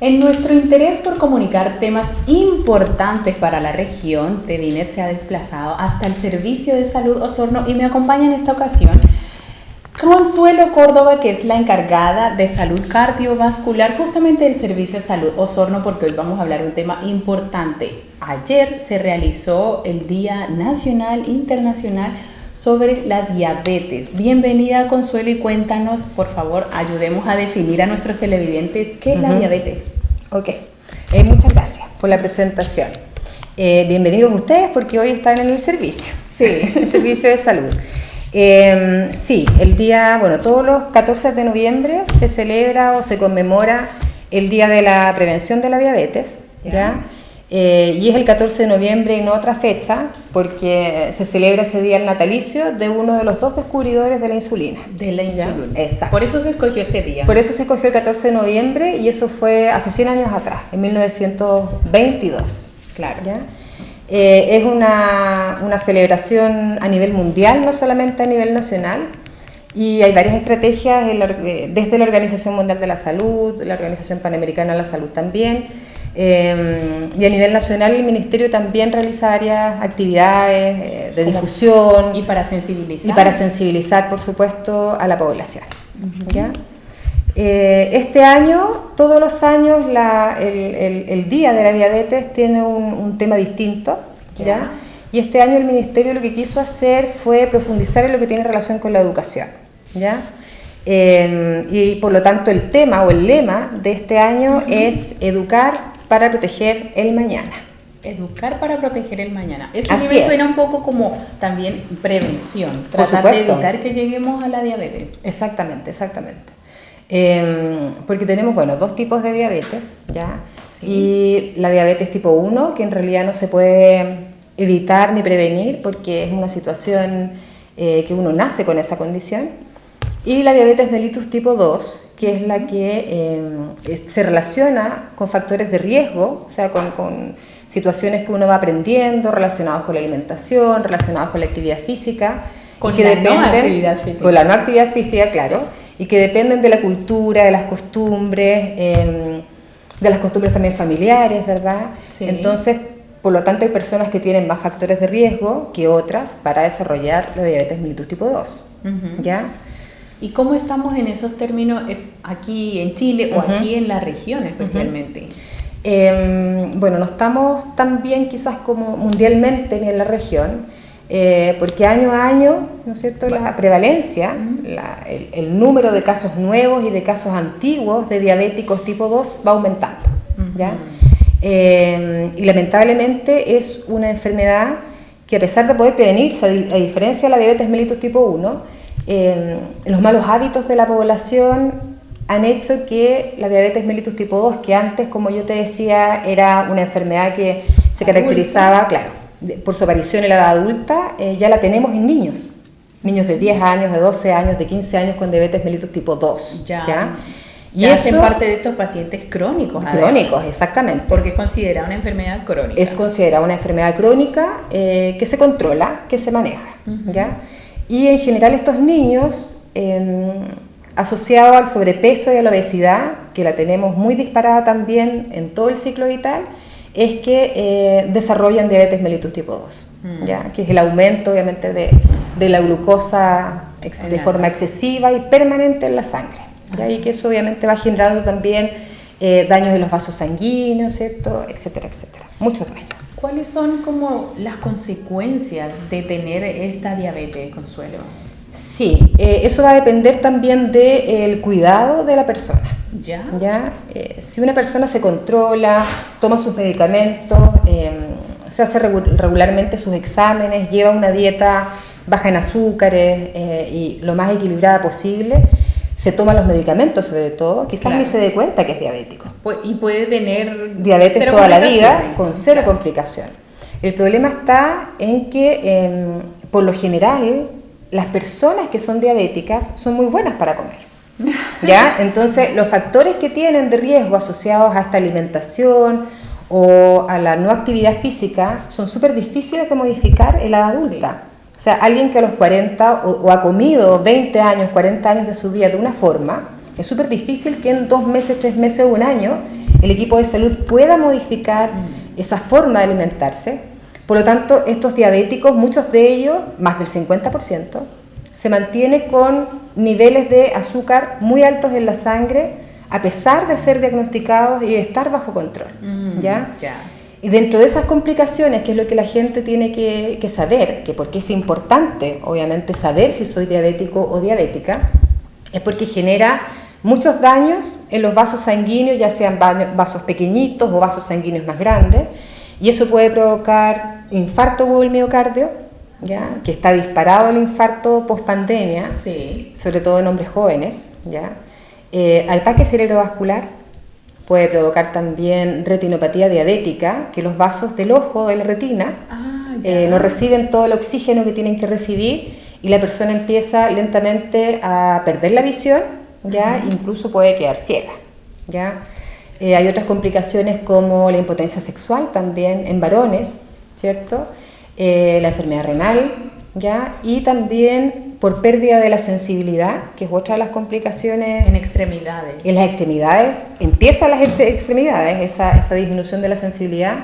En nuestro interés por comunicar temas importantes para la región, TVNet se ha desplazado hasta el Servicio de Salud Osorno y me acompaña en esta ocasión Consuelo Córdoba, que es la encargada de salud cardiovascular justamente del Servicio de Salud Osorno, porque hoy vamos a hablar de un tema importante. Ayer se realizó el Día Nacional Internacional sobre la diabetes. Bienvenida, Consuelo, y cuéntanos, por favor, ayudemos a definir a nuestros televidentes qué es la diabetes. Ok, muchas gracias por la presentación. Bienvenidos ustedes porque hoy están en el servicio, el servicio de salud. Sí, el día, todos los 14 de noviembre se celebra o se conmemora el Día de la Prevención de la Diabetes, ¿ya? Y es el 14 de noviembre y no otra fecha, porque se celebra ese día el natalicio de uno de los dos descubridores de la insulina. De la insulina. Exacto. Por eso se escogió ese día. Por eso se escogió el 14 de noviembre y eso fue hace 100 años atrás, en 1922. Claro. ¿Ya? Es una celebración a nivel mundial, no solamente a nivel nacional, y hay varias estrategias desde la Organización Mundial de la Salud, la Organización Panamericana de la Salud también, y a nivel nacional el Ministerio también realiza varias actividades de difusión. Y para sensibilizar. Y para sensibilizar, por supuesto, a la población. ¿Ya? Este año, todos los años, el Día de la Diabetes tiene un tema distinto, ¿ya? Y este año el Ministerio lo que quiso hacer fue profundizar en lo que tiene relación con la educación, ¿ya? Y por lo tanto el tema o el lema de este año es educar para proteger el mañana. Educar para proteger el mañana. Eso Así a mí me suena es. un poco como también prevención, Por tratar de supuesto. evitar que lleguemos a la diabetes. Exactamente. Porque tenemos, dos tipos de diabetes, ¿ya? Sí. Y la diabetes tipo 1, que en realidad no se puede evitar ni prevenir porque es una situación que uno nace con esa condición. Y la diabetes mellitus tipo 2, que es la que se relaciona con factores de riesgo, o sea, con situaciones que uno va aprendiendo, relacionados con la alimentación, relacionados con la actividad física. Con la no actividad física. Con la no actividad física, claro, y que dependen de la cultura, de las costumbres también familiares, ¿verdad? Sí. Entonces, por lo tanto, hay personas que tienen más factores de riesgo que otras para desarrollar la diabetes mellitus tipo 2, ¿ya? ¿Y cómo estamos en esos términos aquí en Chile o aquí en la región especialmente? No estamos tan bien quizás como mundialmente ni en la región, porque año a año, ¿no es cierto?, la prevalencia, el número de casos nuevos y de casos antiguos de diabéticos tipo 2 va aumentando, ¿ya? Y lamentablemente es una enfermedad que, a pesar de poder prevenirse, a diferencia de la diabetes mellitus tipo 1, los malos hábitos de la población han hecho que la diabetes mellitus tipo 2, que antes, como yo te decía, era una enfermedad que se caracterizaba, claro, por su aparición en la edad adulta, ya la tenemos en niños de 10 años, de 12 años, de 15 años con diabetes mellitus tipo 2. ¿Ya? Y ya eso, hacen parte de estos pacientes crónicos. Crónicos, exactamente. Porque es considerada una enfermedad crónica. Es considerada una enfermedad crónica que se controla, que se maneja. ¿Ya? Y en general estos niños, asociados al sobrepeso y a la obesidad, que la tenemos muy disparada también en todo el ciclo vital, es que desarrollan diabetes mellitus tipo 2, ¿ya? Que es el aumento obviamente de la glucosa de forma excesiva y permanente en la sangre, ¿ya? Y que eso obviamente va generando también daños en los vasos sanguíneos, ¿cierto? Etcétera, etcétera. Muchos daños. ¿Cuáles son como las consecuencias de tener esta diabetes, Consuelo? Sí, eso va a depender también del cuidado de la persona. ¿Ya? Si una persona se controla, toma sus medicamentos, se hace regularmente sus exámenes, lleva una dieta baja en azúcares y lo más equilibrada posible, se toman los medicamentos sobre todo, quizás ni se dé cuenta que es diabético. Y puede tener diabetes toda la vida con cero complicación. El problema está en que por lo general las personas que son diabéticas son muy buenas para comer, ¿ya? Entonces los factores que tienen de riesgo asociados a esta alimentación o a la no actividad física son súper difíciles de modificar en la edad adulta. Sí. O sea, alguien que a los 40 o ha comido 20 años, 40 años de su vida de una forma, es súper difícil que en 2 meses, 3 meses o un año el equipo de salud pueda modificar esa forma de alimentarse. Por lo tanto, estos diabéticos, muchos de ellos, más del 50%, se mantienen con niveles de azúcar muy altos en la sangre, a pesar de ser diagnosticados y de estar bajo control. ¿Ya? Y dentro de esas complicaciones, que es lo que la gente tiene que saber, que porque es importante, obviamente, saber si soy diabético o diabética, es porque genera muchos daños en los vasos sanguíneos, ya sean vasos pequeñitos o vasos sanguíneos más grandes, y eso puede provocar infarto agudo del miocardio, ¿ya? Que está disparado el infarto post-pandemia, sí, sobre todo en hombres jóvenes, ¿ya? Ataque cerebrovascular, puede provocar también retinopatía diabética, que los vasos del ojo, de la retina, no reciben todo el oxígeno que tienen que recibir y la persona empieza lentamente a perder la visión, ¿ya? Incluso puede quedar ciega, ¿ya? Hay otras complicaciones como la impotencia sexual también en varones, ¿cierto? La enfermedad renal, ¿ya? Y también por pérdida de la sensibilidad, que es otra de las complicaciones. En extremidades. En las extremidades, empiezan las extremidades, esa disminución de la sensibilidad.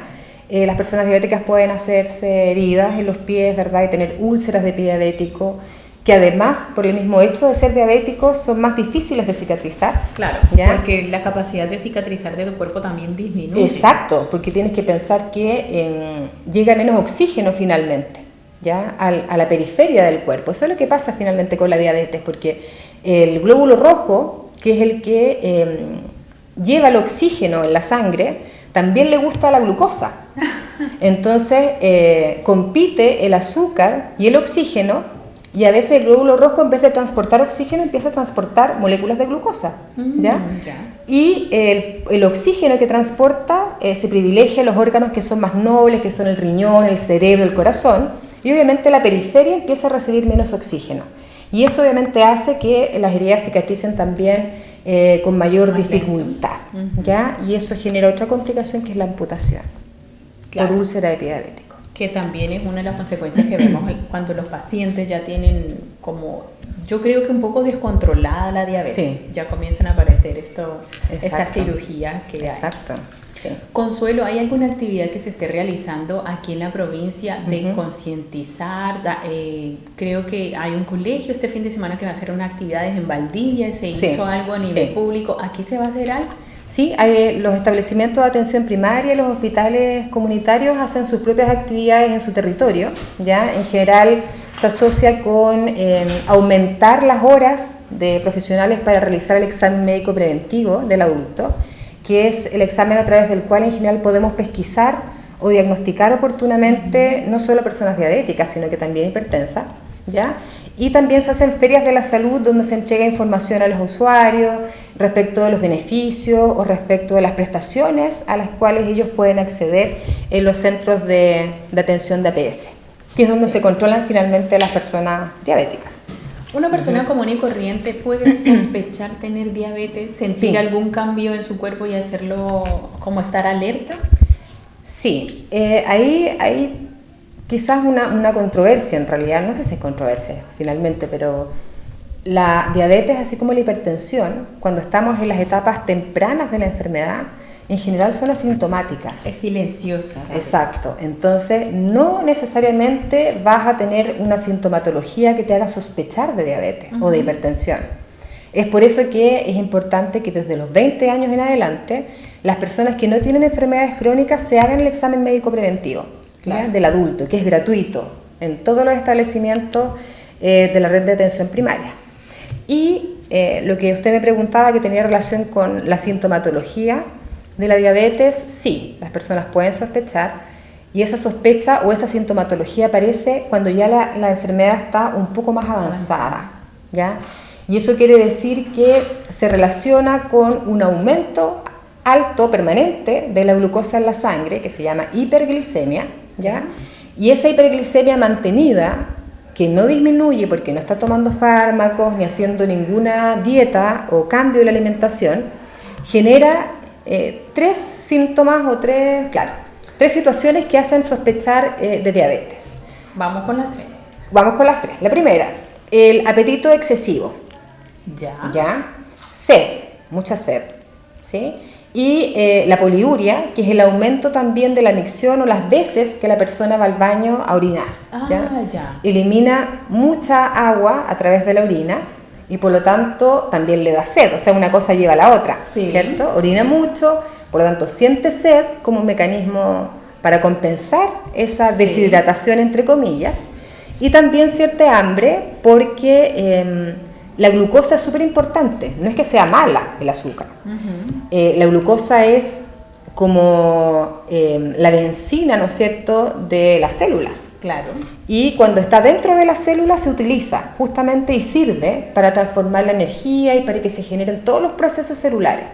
Las personas diabéticas pueden hacerse heridas en los pies, ¿verdad? Y tener úlceras de pie diabético, que además, por el mismo hecho de ser diabéticos, son más difíciles de cicatrizar. Claro, ¿ya? Porque la capacidad de cicatrizar de tu cuerpo también disminuye. Exacto, porque tienes que pensar que llega menos oxígeno finalmente, ¿ya? A la periferia del cuerpo. Eso es lo que pasa finalmente con la diabetes, porque el glóbulo rojo, que es el que lleva el oxígeno en la sangre, también le gusta la glucosa. Entonces compite el azúcar y el oxígeno, y a veces el glóbulo rojo, en vez de transportar oxígeno, empieza a transportar moléculas de glucosa, ¿ya? Y el oxígeno que transporta se privilegia a los órganos que son más nobles, que son el riñón, el cerebro, el corazón, y obviamente la periferia empieza a recibir menos oxígeno. Y eso obviamente hace que las heridas cicatricen también con mayor dificultad, ¿ya? Y eso genera otra complicación, que es la amputación por úlcera de pie diabético. Que también es una de las consecuencias que vemos cuando los pacientes ya tienen como, yo creo que un poco descontrolada la diabetes. Sí. Ya comienzan a aparecer esta cirugía que Exacto. Sí. Consuelo, ¿hay alguna actividad que se esté realizando aquí en la provincia de concientizar? Creo que hay un colegio este fin de semana que va a hacer unas actividades en Valdivia, se hizo algo a nivel público. ¿Aquí se va a hacer algo? Sí, los establecimientos de atención primaria y los hospitales comunitarios hacen sus propias actividades en su territorio, ¿ya? En general se asocia con aumentar las horas de profesionales para realizar el examen médico preventivo del adulto, que es el examen a través del cual en general podemos pesquisar o diagnosticar oportunamente no solo personas diabéticas, sino que también hipertensas, ¿ya? Y también se hacen ferias de la salud donde se entrega información a los usuarios respecto de los beneficios o respecto de las prestaciones a las cuales ellos pueden acceder en los centros de atención de APS, que es donde se controlan finalmente las personas diabéticas. ¿Una persona común y corriente puede sospechar tener diabetes, sentir algún cambio en su cuerpo y hacerlo como estar alerta? Sí, ahí hay quizás una controversia en realidad, no sé si es controversia finalmente, pero la diabetes, así como la hipertensión, cuando estamos en las etapas tempranas de la enfermedad, en general son asintomáticas. Es silenciosa. Exacto, entonces no necesariamente vas a tener una sintomatología que te haga sospechar de diabetes o de hipertensión. Es por eso que es importante que desde los 20 años en adelante, las personas que no tienen enfermedades crónicas se hagan el examen médico preventivo. Claro. Del adulto, que es gratuito en todos los establecimientos de la red de atención primaria. Y lo que usted me preguntaba, que tenía relación con la sintomatología de la diabetes, sí, las personas pueden sospechar, y esa sospecha o esa sintomatología aparece cuando ya la enfermedad está un poco más avanzada, ¿ya? Y eso quiere decir que se relaciona con un aumento alto, permanente, de la glucosa en la sangre, que se llama hiperglicemia, ¿ya? Y esa hiperglicemia mantenida, que no disminuye porque no está tomando fármacos ni haciendo ninguna dieta o cambio de la alimentación, genera tres síntomas o tres situaciones que hacen sospechar de diabetes. Vamos con las tres. Vamos con las tres. La primera, el apetito excesivo. Ya. Sed, mucha sed, ¿sí? Y la poliuria, que es el aumento también de la micción o las veces que la persona va al baño a orinar. Ya. Elimina mucha agua a través de la orina y por lo tanto también le da sed, o sea, una cosa lleva a la otra, ¿cierto? Orina mucho, por lo tanto siente sed como un mecanismo para compensar esa deshidratación, entre comillas, y también siente hambre porque la glucosa es súper importante, no es que sea mala el azúcar. La glucosa es como la benzina, ¿no es cierto?, de las células. Claro. Y cuando está dentro de las células se utiliza justamente y sirve para transformar la energía y para que se generen todos los procesos celulares.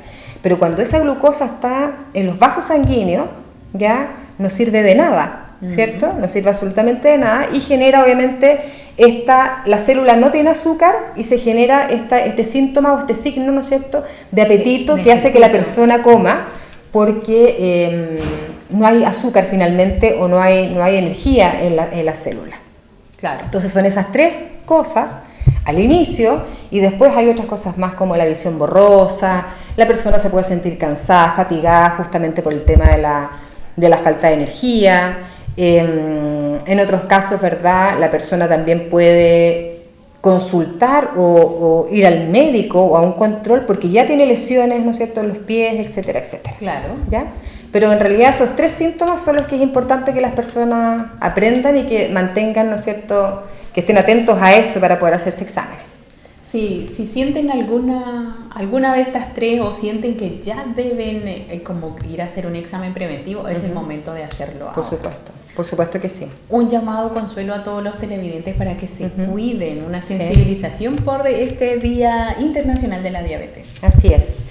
Pero cuando esa glucosa está en los vasos sanguíneos, ya no sirve de nada, ¿cierto? No sirve absolutamente de nada y genera obviamente la célula no tiene azúcar y se genera este síntoma o este signo, ¿no es cierto?, de apetito que hace que la persona coma porque no hay azúcar finalmente o no hay energía en la célula. Claro. Entonces son esas tres cosas al inicio y después hay otras cosas más como la visión borrosa, la persona se puede sentir cansada, fatigada justamente por el tema de la falta de energía. En otros casos, ¿verdad?, la persona también puede consultar o ir al médico o a un control porque ya tiene lesiones, ¿no es cierto?, en los pies, etcétera, etcétera. Claro. ¿Ya? Pero en realidad esos tres síntomas son los que es importante que las personas aprendan y que mantengan, ¿no es cierto?, que estén atentos a eso para poder hacerse exámenes. Sí, si sienten alguna de estas tres o sienten que ya deben como ir a hacer un examen preventivo, es el momento de hacerlo ahora. Por supuesto que sí. Un llamado, Consuelo, a todos los televidentes para que se cuiden, una sensibilización por este Día Internacional de la Diabetes. Así es.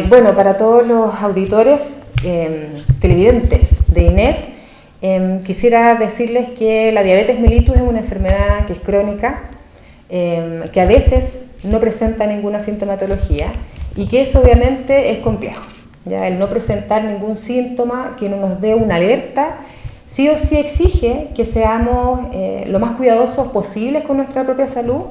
Bueno, para todos los auditores televidentes de INET, quisiera decirles que la diabetes mellitus es una enfermedad que es crónica, que a veces no presenta ninguna sintomatología y que eso obviamente es complejo, ¿ya? El no presentar ningún síntoma que no nos dé una alerta sí o sí exige que seamos lo más cuidadosos posibles con nuestra propia salud.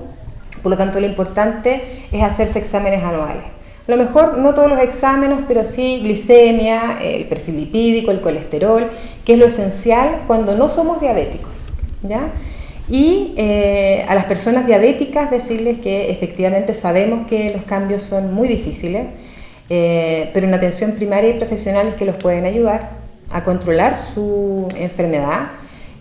Por lo tanto, lo importante es hacerse exámenes anuales. A lo mejor no todos los exámenes, pero sí glicemia, el perfil lipídico, el colesterol, que es lo esencial cuando no somos diabéticos, ¿ya? Y a las personas diabéticas decirles que efectivamente sabemos que los cambios son muy difíciles, pero en atención primaria y profesionales que los pueden ayudar a controlar su enfermedad,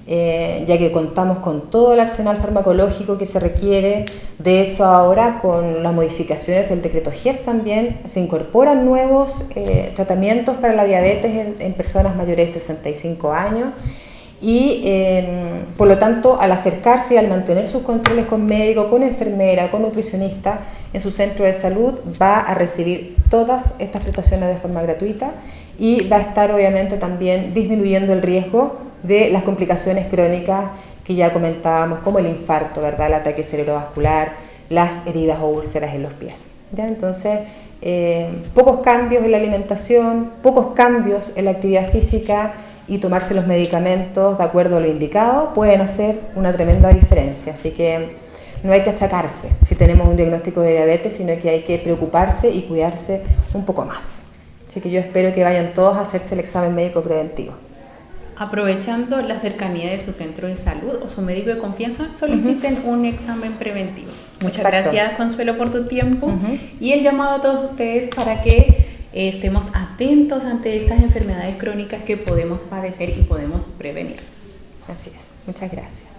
ya que contamos con todo el arsenal farmacológico que se requiere. De hecho, ahora con las modificaciones del decreto GES también se incorporan nuevos tratamientos para la diabetes en personas mayores de 65 años. Y por lo tanto, al acercarse y al mantener sus controles con médico, con enfermera, con nutricionista en su centro de salud, va a recibir todas estas prestaciones de forma gratuita y va a estar obviamente también disminuyendo el riesgo de las complicaciones crónicas que ya comentábamos, como el infarto, ¿verdad?, el ataque cerebrovascular, las heridas o úlceras en los pies, ¿ya? Entonces, pocos cambios en la alimentación, pocos cambios en la actividad física y tomarse los medicamentos de acuerdo a lo indicado pueden hacer una tremenda diferencia. Así que no hay que achacarse si tenemos un diagnóstico de diabetes, sino que hay que preocuparse y cuidarse un poco más. Así que yo espero que vayan todos a hacerse el examen médico preventivo. Aprovechando la cercanía de su centro de salud o su médico de confianza, soliciten un examen preventivo. Muchas gracias, Consuelo, por tu tiempo y el llamado a todos ustedes para que estemos atentos ante estas enfermedades crónicas que podemos padecer y podemos prevenir. Así es. Muchas gracias.